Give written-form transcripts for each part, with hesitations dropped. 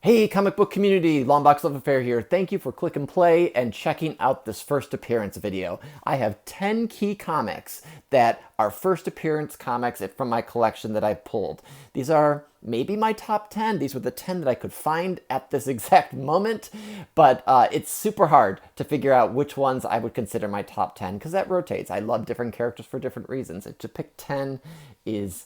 Hey, comic book community, Longbox Love Affair here. Thank you for click and play and checking out this first appearance video. I have 10 key comics that are first appearance comics from my collection that I pulled. These are maybe my top 10. These were the 10 that I could find at this exact moment, but it's super hard to figure out which ones I would consider my top 10 because that rotates. I love different characters for different reasons. And to pick 10 is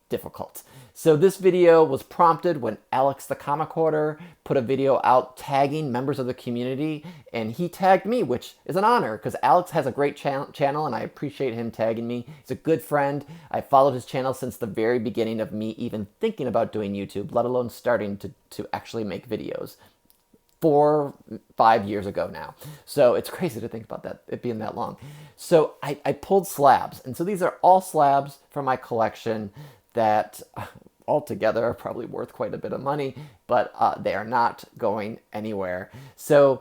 difficult. So this video was prompted when Alex the Comic Hoarder put a video out tagging members of the community, and he tagged me, which is an honor because Alex has a great channel and I appreciate him tagging me. He's a good friend. I followed his channel since the very beginning of me even thinking about doing YouTube, let alone starting to actually make videos. 4-5 years ago now. So it's crazy to think about that, it being that long. So I pulled slabs, and so these are all slabs from my collection that altogether are probably worth quite a bit of money, but they are not going anywhere. So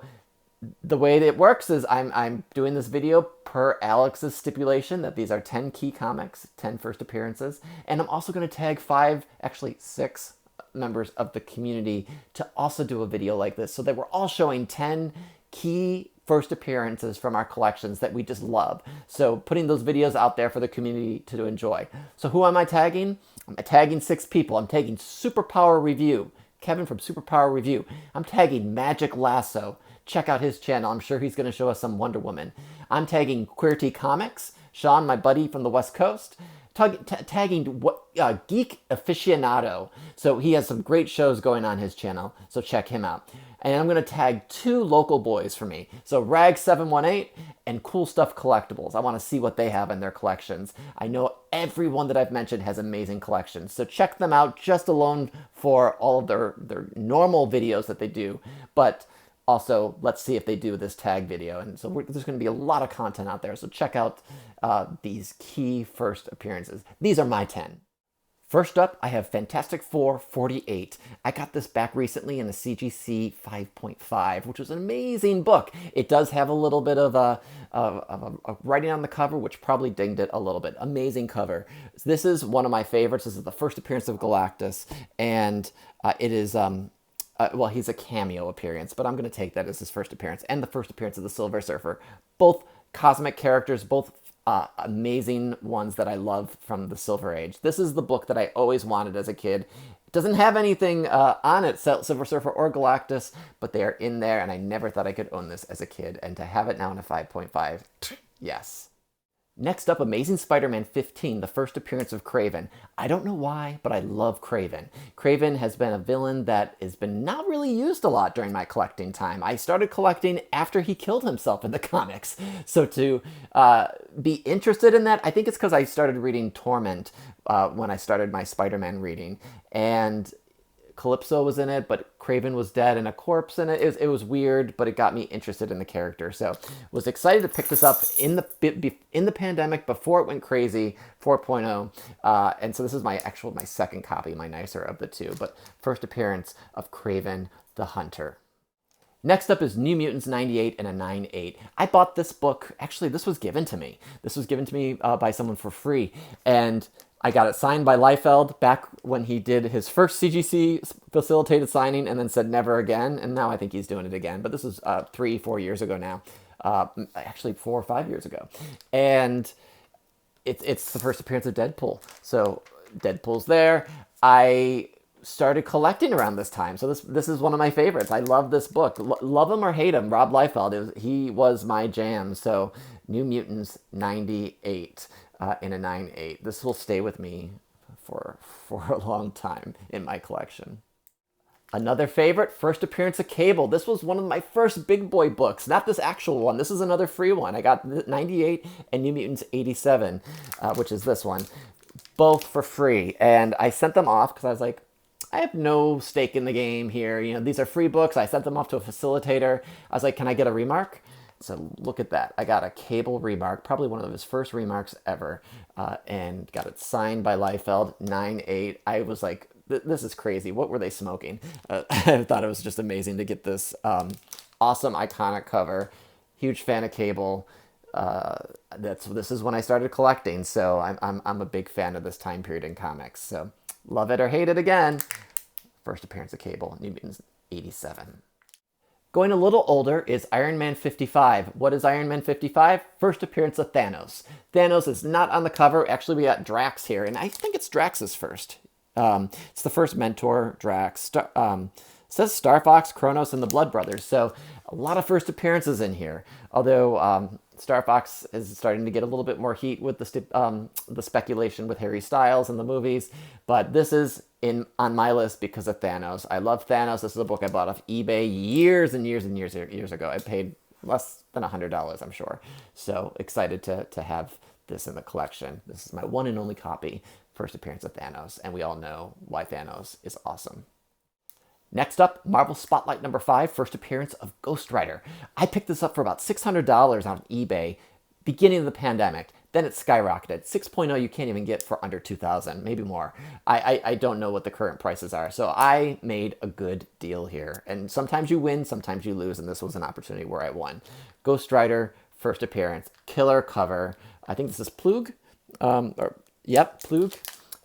the way that it works is I'm doing this video per Alex's stipulation that these are 10 key comics, 10 first appearances, and I'm also going to tag 5, actually 6 members of the community to also do a video like this, so that we're all showing 10 key first appearances from our collections that we just love. So putting those videos out there for the community to enjoy. So who am I tagging? I'm tagging 6 people. I'm tagging Superpower Review, Kevin from Superpower Review. I'm tagging Magic Lasso. Check out his channel. I'm sure he's going to show us some Wonder Woman. I'm tagging QWERTY Comics, Sean, my buddy from the West Coast. Tagging Geek Aficionado. So he has some great shows going on his channel, so check him out. And I'm going to tag 2 local boys for me. So Rag718 and Cool Stuff Collectibles. I want to see what they have in their collections. I know everyone that I've mentioned has amazing collections. So check them out just alone for all of their normal videos that they do. But also, let's see if they do this tag video. And so there's going to be a lot of content out there. So check out these key first appearances. These are my 10. First up, I have Fantastic Four 48. I got this back recently in a CGC 5.5, which was an amazing book. It does have a little bit of a writing on the cover, which probably dinged it a little bit. Amazing cover. This is one of my favorites. This is the first appearance of Galactus, and it is... well, he's a cameo appearance, but I'm going to take that as his first appearance, and the first appearance of the Silver Surfer. Both cosmic characters, both amazing ones that I love from the Silver Age. This is the book that I always wanted as a kid. It doesn't have anything on it, Silver Surfer or Galactus, but they are in there, and I never thought I could own this as a kid, and to have it now in a 5.5, yes. Next up, Amazing Spider-Man 15, the first appearance of Kraven. I don't know why, but I love Kraven. Kraven has been a villain that has been not really used a lot during my collecting time. I started collecting after he killed himself in the comics. So to be interested in that, I think it's because I started reading Torment when I started my Spider-Man reading. And Calypso was in it, but Kraven was dead and a corpse in it. It was weird, but it got me interested in the character. So was excited to pick this up in the pandemic before it went crazy, 4.0. And so this is my second copy, my nicer of the two, but first appearance of Kraven the Hunter. Next up is New Mutants 98 and a 9.8. I bought this book, actually this was given to me. This was given to me by someone for free, and I got it signed by Liefeld back when he did his first CGC facilitated signing and then said never again, and now I think he's doing it again. But this was 3-4 years ago now, actually 4 or 5 years ago. And it's the first appearance of Deadpool. So Deadpool's there. I started collecting around this time, so this is one of my favorites. I love this book. Love him or hate him, Rob Liefeld, he was my jam. So New Mutants 98 in a 9.8. This will stay with me for a long time in my collection. Another favorite, first appearance of Cable. This was one of my first big boy books, not this actual one. This is another free one. I got 98 and New Mutants 87, which is this one, both for free. And I sent them off because I was like, I have no stake in the game here. You know, these are free books. I sent them off to a facilitator. I was like, can I get a remark? So look at that. I got a Cable remark, probably one of his first remarks ever, and got it signed by Liefeld, 9.8. I was like, this is crazy. What were they smoking? I thought it was just amazing to get this awesome, iconic cover. Huge fan of Cable. This is when I started collecting, so I'm a big fan of this time period in comics. So love it or hate it again. first appearance of Cable, New Mutants 87. Going a little older is Iron Man 55. What is Iron Man 55? First appearance of Thanos. Thanos is not on the cover. Actually, we got Drax here, and I think it's Drax's first. It's the first mentor, Drax. Says Star Fox, Kronos, and the Blood Brothers. So a lot of first appearances in here. Although Star Fox is starting to get a little bit more heat with the speculation with Harry Styles in the movies. But this is on my list because of Thanos. I love Thanos. This is a book I bought off eBay years and years and years ago. I paid less than $100, I'm sure. So excited to have this in the collection. This is my one and only copy, first appearance of Thanos. And we all know why Thanos is awesome. Next up, Marvel Spotlight number 5, first appearance of Ghost Rider. I picked this up for about $600 on eBay, beginning of the pandemic. Then it skyrocketed. 6.0 you can't even get for under $2,000, maybe more. I don't know what the current prices are. So I made a good deal here. And sometimes you win, sometimes you lose, and this was an opportunity where I won. Ghost Rider, first appearance, killer cover. I think this is Plug. Plug.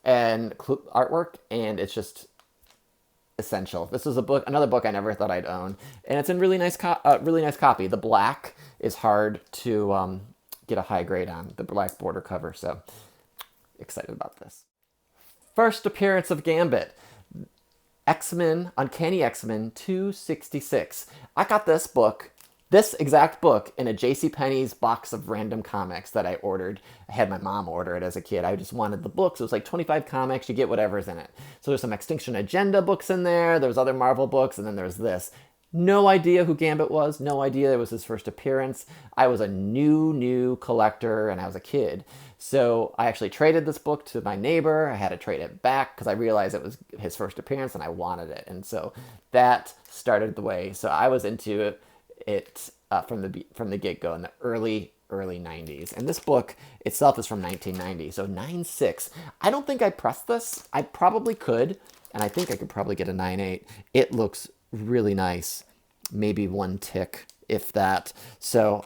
And artwork, and it's just essential. This is another book I never thought I'd own, and it's in really nice copy. The black is hard to get a high grade on, the black border cover, so excited about this. First appearance of Gambit, X-Men, Uncanny X-Men 266. I got this exact book in a JCPenney's box of random comics that I ordered. I had my mom order it as a kid. I just wanted the books. It was like 25 comics. You get whatever's in it. So there's some Extinction Agenda books in there. There's other Marvel books. And then there's this. No idea who Gambit was. No idea it was his first appearance. I was a new collector and I was a kid. So I actually traded this book to my neighbor. I had to trade it back because I realized it was his first appearance and I wanted it. And so that started the way. So I was into it from the get-go in the early 90s. And this book itself is from 1990, so 9.6. I don't think I pressed this. I probably could, and I think I could probably get a 9.8. It looks really nice, maybe one tick, if that. So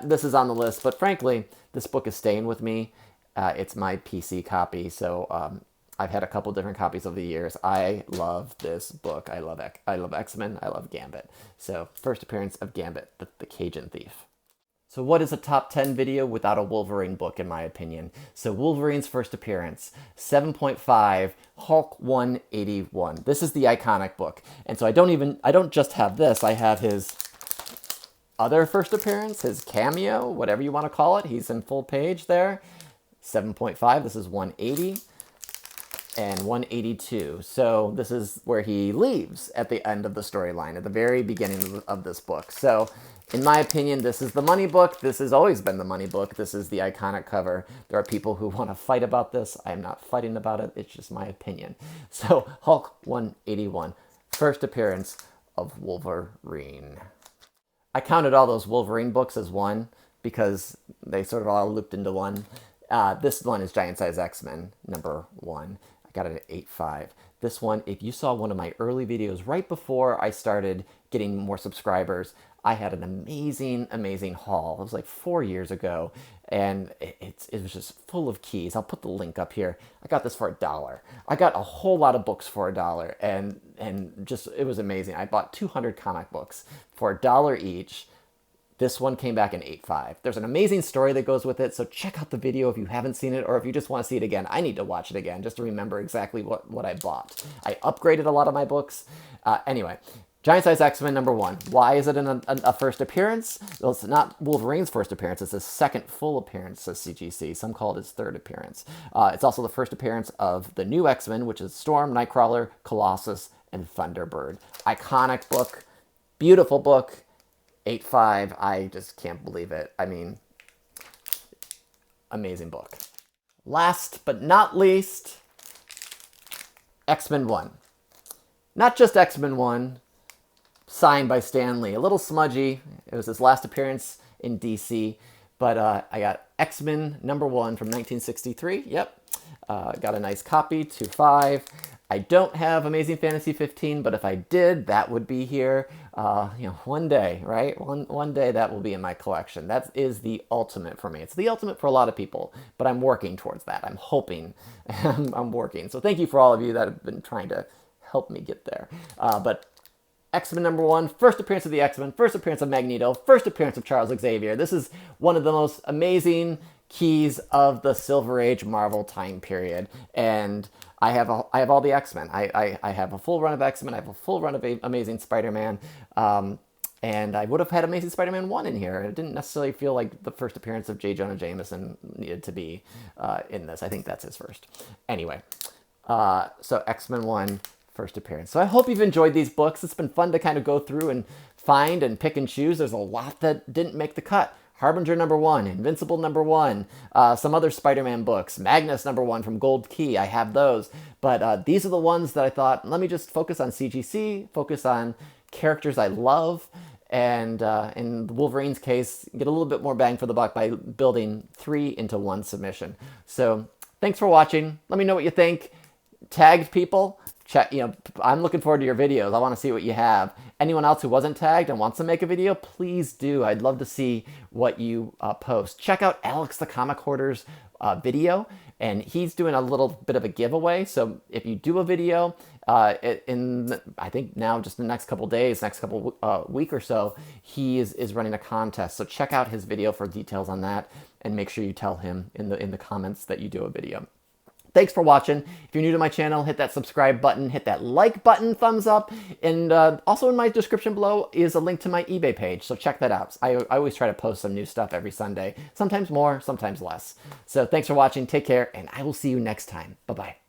this is on the list, but frankly, this book is staying with me. It's my PC copy, so I've had a couple different copies over the years. I love this book. I love X-Men. I love Gambit. So first appearance of Gambit, the Cajun Thief. So what is a top 10 video without a Wolverine book, in my opinion? So Wolverine's first appearance, 7.5, Hulk 181. This is the iconic book. And so I don't just have this. I have his other first appearance, his cameo, whatever you want to call it. He's in full page there. 7.5, this is 180. And 182. So this is where he leaves at the end of the storyline, at the very beginning of this book. So in my opinion, this is the money book. This has always been the money book. This is the iconic cover. There are people who want to fight about this. I am not fighting about it. It's just my opinion. So Hulk 181, first appearance of Wolverine. I counted all those Wolverine books as one because they sort of all looped into one. This one is Giant Size X-Men, number 1. I got it at 8.5. This one, if you saw one of my early videos right before I started getting more subscribers, I had an amazing haul. It was like 4 years ago, and it was just full of keys. I'll put the link up here. I got this for $1. I got a whole lot of books for $1, and just it was amazing. I bought 200 comic books for $1 each. This one came back in 8.5. There's an amazing story that goes with it, so check out the video if you haven't seen it, or if you just want to see it again. I need to watch it again just to remember exactly what I bought. I upgraded a lot of my books. Anyway, Giant Size X-Men number 1. Why is it a first appearance? Well, it's not Wolverine's first appearance. It's his second full appearance as CGC. Some call it his third appearance. It's also the first appearance of the new X-Men, which is Storm, Nightcrawler, Colossus, and Thunderbird. Iconic book. Beautiful book. 8.5, I just can't believe it. I mean, amazing book. Last but not least, X-Men 1. Not just X-Men 1, signed by Stan Lee. A little smudgy. It was his last appearance in DC, but I got X-Men number 1 from 1963. Yep, got a nice copy, 2.5. I don't have Amazing Fantasy 15, but if I did, that would be here. One day, right? One day that will be in my collection. That is the ultimate for me. It's the ultimate for a lot of people, but I'm working towards that. I'm hoping. I'm working. So thank you for all of you that have been trying to help me get there. But X-Men #1, first appearance of the X-Men, first appearance of Magneto, first appearance of Charles Xavier. This is one of the most amazing keys of the Silver Age Marvel time period. And I have all the X-Men. I have a full run of X-Men. I have a full run of Amazing Spider-Man. And I would have had Amazing Spider-Man 1 in here. It didn't necessarily feel like the first appearance of J. Jonah Jameson needed to be in this. I think that's his first. Anyway, so X-Men 1, first appearance. So I hope you've enjoyed these books. It's been fun to kind of go through and find and pick and choose. There's a lot that didn't make the cut. Harbinger #1, Invincible #1, some other Spider-Man books, Magnus #1 from Gold Key, I have those. But these are the ones that I thought, let me just focus on CGC, focus on characters I love, and in Wolverine's case, get a little bit more bang for the buck by building 3 into 1 submission. So thanks for watching. Let me know what you think. Tagged people, check. I'm looking forward to your videos. I want to see what you have. Anyone else who wasn't tagged and wants to make a video, please do. I'd love to see what you post. Check out Alex the Comic Hoarder's video, and he's doing a little bit of a giveaway. So if you do a video I think now just the next couple days, next couple week or so, he is running a contest. So check out his video for details on that, and make sure you tell him in the comments that you do a video. Thanks for watching. If you're new to my channel, hit that subscribe button, hit that like button, thumbs up, and also in my description below is a link to my eBay page, so check that out. I always try to post some new stuff every Sunday, sometimes more, sometimes less. So thanks for watching, take care, and I will see you next time. Bye-bye.